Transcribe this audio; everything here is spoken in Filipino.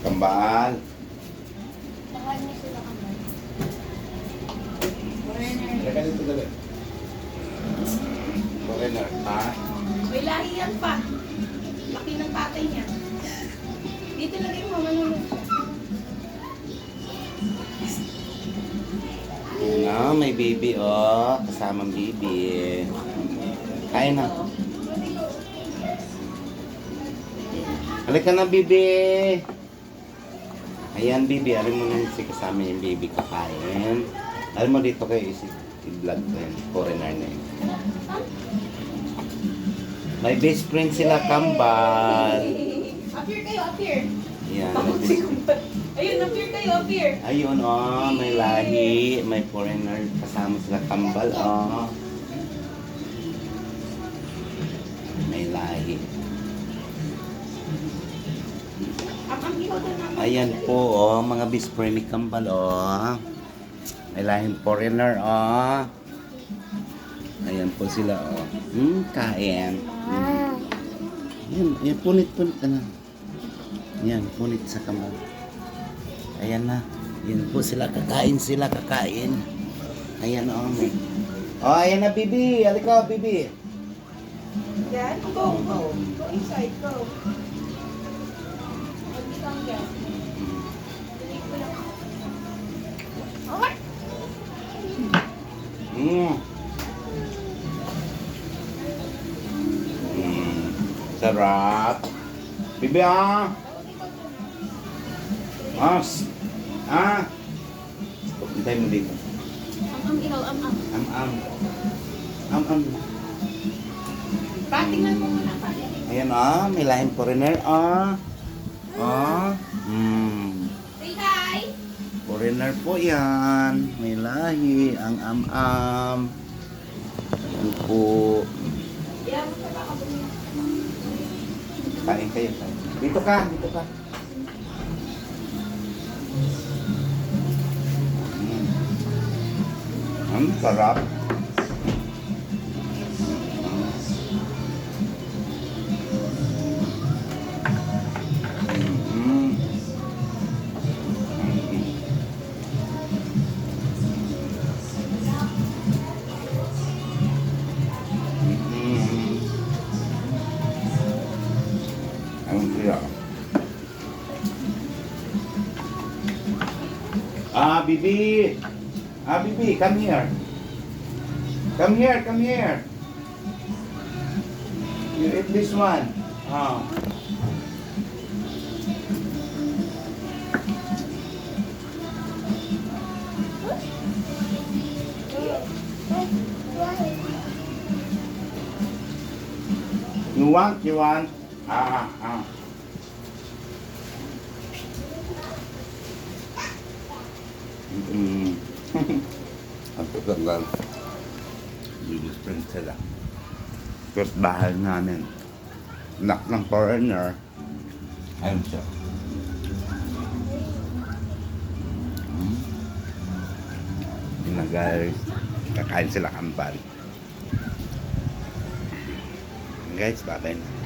Kambal. Nakain niya sila kambal. Halika dito dali. Foreigner, ha? May lahi yan pa. Laki ng tatay niya. Dito lagay mo, manunod siya. Ayan na, may baby, oh. Kasamang baby. Kain na. Halika na, baby. Ayan, baby. Alam mo na si kasama yung baby kakain. Alam mo dito kayo i-vlog ko yan. Foreigner na yun. May best friend sila, Kambal. Appear kayo, appear. Yan, may best friend. Ayun, appear kayo, appear. Ayun, oh, may lahi, may foreigner, kasama sila Kambal, oh. May lahi. Ang ihaw na naman. Ayan po, oh, mga best friend ni Kambal, oh. May lahing foreigner, oh. Ayan po sila, oh. Kain. Yan, punit ka na. Yan, punit sa Kambal. Ayan na. Yan po sila, kakain. Ayan, oh. Oh, ayan na, Bibi. Halika, Bibi. Yan, go. Go inside, go. Mag-isang dyan. Okay. Sarap. Bibi, ah. Hintay mo dito. Ihaw, Am. Patingnan mo muna, Ayan, ah. May lahing foreigner, ah. Say hi. Foreigner po yan. May lahi. Ang am. Ayan po. Yan, baka bumili. Kain kayo. Dito ka. Ang sarap. Ang sarap. Bibi. Bibi, come here. Come here. You eat this one. You want? Ang pagkagal. Biggest friend sila. Kahit bahay namin. Anak ng foreigner. Ayun siya. Yun na guys. Kakain sila Kambal. Guys, babay na.